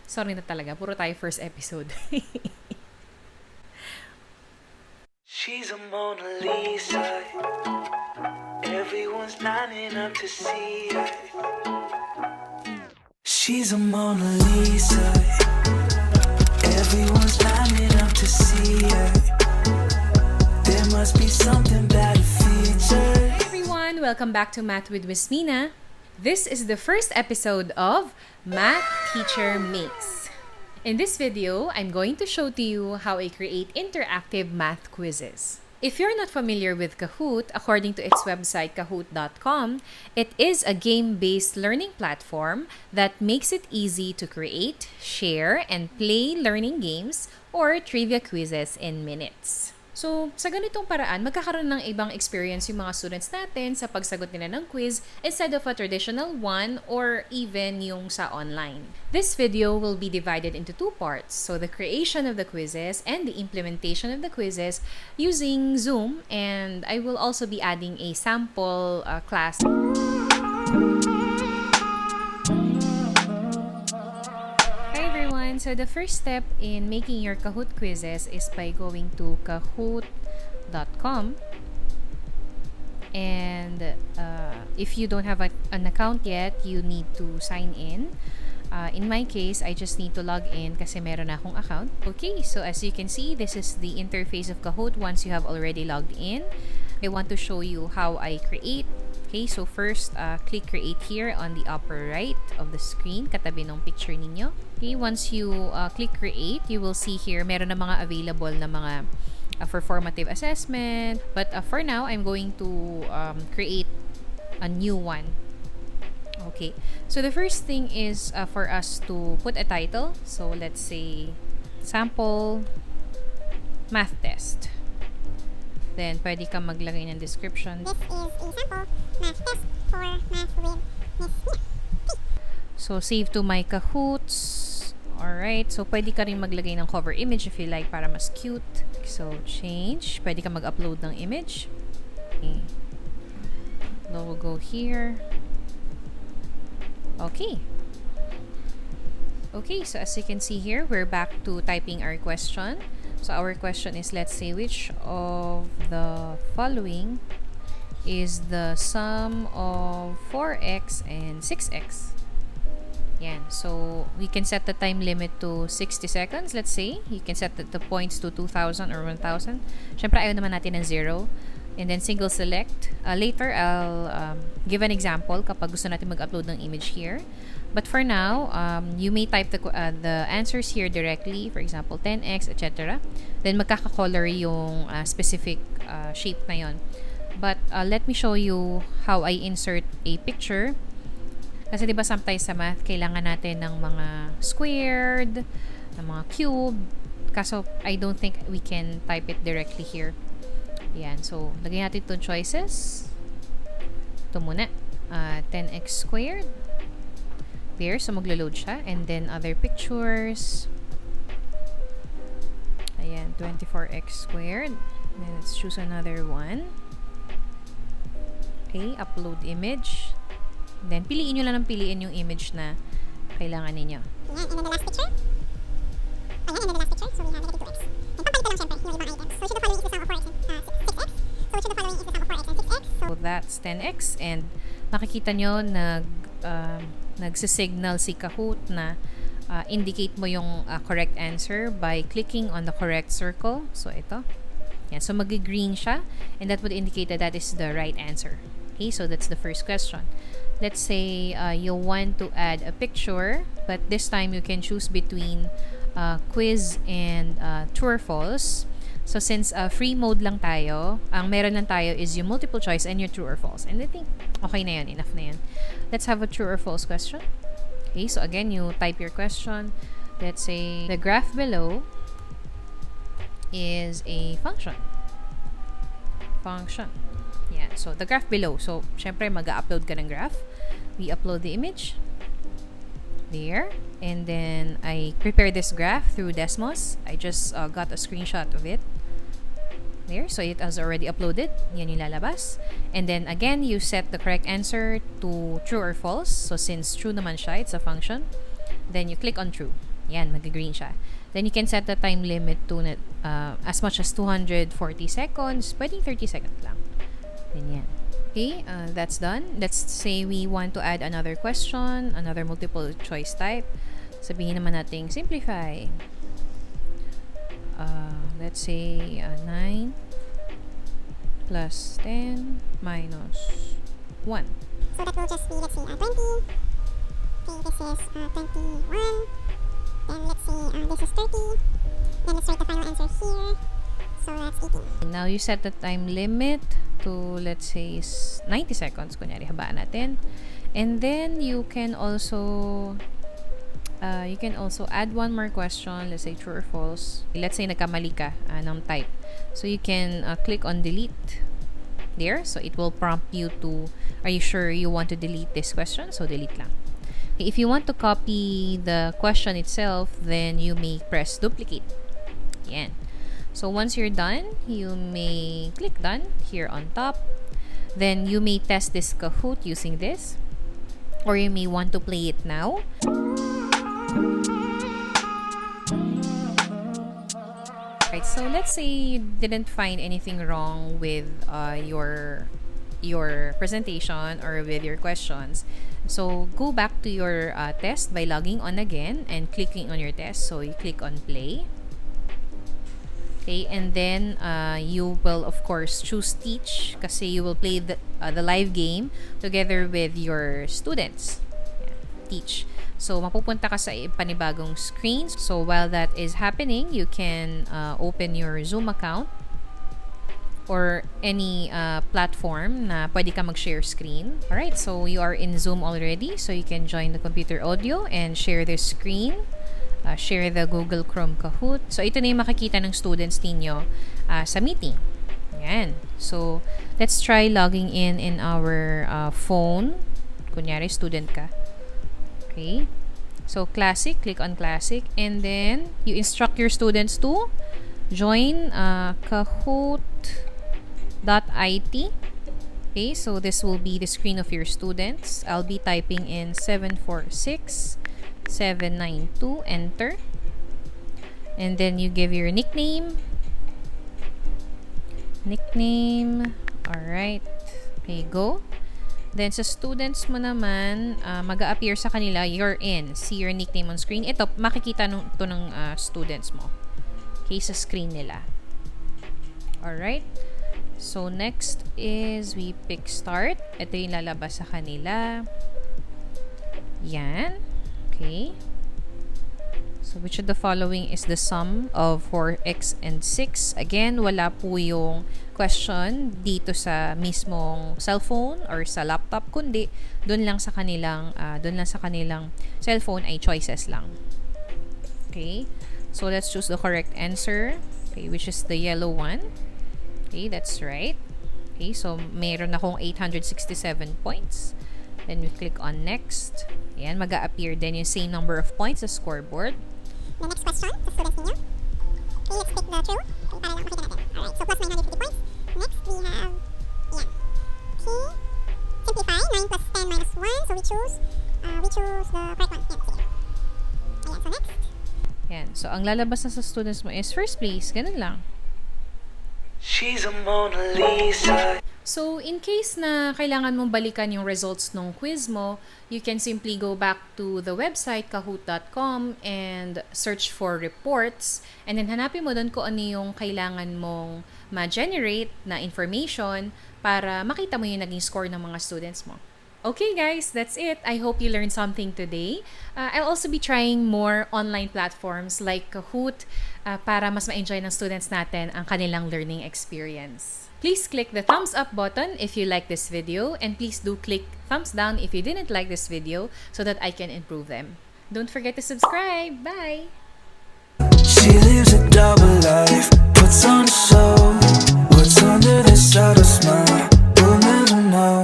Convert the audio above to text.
Sorry na talaga, puro tayo first episode. She's a Mona Lisa. Everyone's lining up to see her. She's a Mona Lisa. Everyone's lining up to see her. There must be something about a feature. Hi everyone! Welcome back to Math with Miss Mina. This is the first episode of Math Teacher Makes. In this video, I'm going to show to you how I create interactive math quizzes. If you're not familiar with Kahoot, according to its website kahoot.com, it is a game-based learning platform that makes it easy to create, share, and play learning games or trivia quizzes in minutes. So, sa ganitong paraan, magkakaroon ng ibang experience yung mga students natin sa pagsagot nila ng quiz instead of a traditional one or even yung sa online. This video will be divided into two parts. So, the creation of the quizzes and the implementation of the quizzes using Zoom, and I will also be adding a sample class. So the first step in making your Kahoot quizzes is by going to kahoot.com, and if you don't have an account yet, you need to sign in. In my case, I just need to log in kasi meron na akong account. Okay, so as you can see, this is the interface of Kahoot once you have already logged in. I want to show you how I create. Okay, so first, click create here on the upper right of the screen, katabi ng picture ninyo. Okay, once you click create, you will see here, meron na mga available na mga for formative assessment. But for now, I'm going to create a new one. Okay, so the first thing is for us to put a title. So let's say, sample math test. Then, pwede ka maglagay ng description. This is a sample math test for math with Miss Mina. So, save to my Kahoots. Alright. So, pwede ka rin maglagay ng cover image if you like para mas cute. So, change. Pwede ka mag-upload ng image. Okay. Logo here. Okay. Okay, so as you can see here, we're back to typing our question. So our question is, let's say, which of the following is the sum of 4x and 6x? Yan. So we can set the time limit to 60 seconds, let's say. You can set the points to 2,000 or 1,000. Syempre, ayaw naman natin ng 0. And then single select. Later, I'll give an example kapag gusto natin mag-upload ng image here. But for now, you may type the answers here directly. For example, 10x, etc. Then magkaka-color yung specific shape na yon. But let me show you how I insert a picture. Kasi diba sometimes sa math, kailangan natin ng mga squared, ng mga cube. Kaso I don't think we can type it directly here. Yan. So, lagay natin itong choices. Ito muna. 10x squared. There. So, maglo-load siya. And then, other pictures. Ayan. 24x squared. Then, let's choose another one. Okay. Upload image. Then, piliin nyo lang ng piliin yung image na kailangan ninyo. Ayan. And then the last picture. Ayan. And then the last picture. So, we have negative 2x. And papalit ko lang syempre yung ibang items. So, should the following is the sum of 4x and 6x. So, should the following is the sum of 4x and 6x. So, that's 10x. And nakikita nyo, nagsisignal si Kahoot na indicate mo yung correct answer by clicking on the correct circle. So, ito. Yan. So, mag-green siya. And that would indicate that that is the right answer. Okay, so that's the first question. Let's say you want to add a picture, but this time you can choose between quiz and true or false. So, since free mode lang tayo, ang meron lang tayo is yung multiple choice and your true or false. And I think, okay na yun, enough na yun. Let's have a true or false question. Okay, so again, you type your question. Let's say, the graph below is a function. Function. Yeah, so the graph below. So, syempre, mag-upload ka ng graph. We upload the image. There. And then, I prepare this graph through Desmos. I just got a screenshot of it. There. So, it has already uploaded. Yan yung lalabas. And then, again, you set the correct answer to true or false. So, since true naman siya, it's a function. Then, you click on true. Yan, mag-green siya. Then you can set the time limit to as much as 240 seconds. Pwedeng 30 seconds lang. Ganyan. Okay, that's done. Let's say we want to add another question, another multiple choice type. Sabihin naman natin simplify. Let's say 9 plus 10 minus 1. So that will just be, let's say, 20. Okay, this is 21. Then let's say this is 30. Then let's write the final answer here. So that's 18. Now you set the time limit to, let's say, 90 seconds. Kunyari, habaan natin. And then you can also add one more question. Let's say true or false. Let's say nagkamali ka ng type. So you can click on delete there. So it will prompt you to, are you sure you want to delete this question? So delete lang. Okay, if you want to copy the question itself, then you may press duplicate. Yan. So once you're done, you may click done here on top. Then you may test this Kahoot using this, or you may want to play it now. Right, so let's say you didn't find anything wrong with your presentation or with your questions. So go back to your test by logging on again and clicking on your test. So you click on play. Okay, and then you will of course choose teach kasi you will play the live game together with your students. Teach. So mapupunta ka sa panibagong screen. So while that is happening, you can open your Zoom account or any platform na pwede ka mag-share screen. Alright, so you are in Zoom already. So you can join the computer audio and share the screen. Share the Google Chrome Kahoot. So, ito na yung makikita ng students ninyo sa meeting. Ayan. So, let's try logging in our phone. Kunyari, student ka. Okay. So, Classic. Click on Classic. And then, you instruct your students to join Kahoot.it. Okay. So, this will be the screen of your students. I'll be typing in 792, enter, and then you give your nickname. Alright, okay, go. Then sa students mo naman, mag-a-appear sa kanila, you're in, see your nickname on screen. Ito, makikita to ng students mo, okay, sa screen nila. Alright, so next is we pick start. Ito yung lalabas sa kanila. Yan. Okay. So, which of the following is the sum of 4x and 6? Again, wala po yung question dito sa mismong cellphone or sa laptop, kundi doon lang sa kanilang cellphone ay choices lang. Okay. So, let's choose the correct answer. Okay, which is the yellow one. Okay, that's right. Okay, so meron akong 867 points. Then we click on next. Ayan, mag-a-appear din yung same number of points sa scoreboard. The next question sa students ninyo. Okay, let's pick the true. Okay, para lang makita natin. Alright, so plus 950 points. Next, we have, yeah. Okay, simplify. 9 plus 10 minus 1. So we choose the correct one. Yan, sige. Ayan, so next. Yan, so ang lalabas na sa students mo is first place. Ganun lang. She's a Mona Lisa. So, in case na kailangan mong balikan yung results ng quiz mo, you can simply go back to the website kahoot.com and search for reports. And then hanapin mo doon kung ano yung kailangan mong ma-generate na information para makita mo yung naging score ng mga students mo. Okay guys, that's it. I hope you learned something today. I'll also be trying more online platforms like Kahoot para mas ma-enjoy ng students natin ang kanilang learning experience. Please click the thumbs up button if you like this video, and please do click thumbs down if you didn't like this video so that I can improve them. Don't forget to subscribe. Bye! She lives a double life, puts on